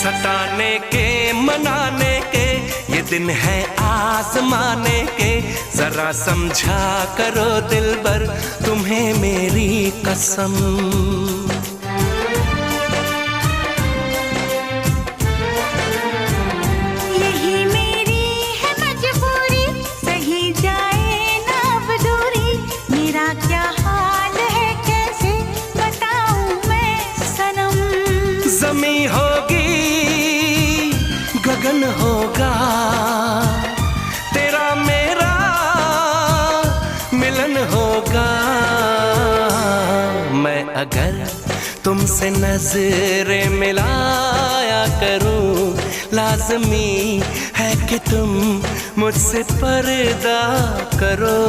सताने के मनाने के ये दिन है आजमाने के, जरा समझा करो दिलबर तुम्हें मेरी कसम। ज़मीं होगी गगन होगा, तेरा मेरा मिलन होगा। मैं अगर तुमसे नजरें मिलाया करूं, लाज़मी है कि तुम मुझसे पर्दा करो।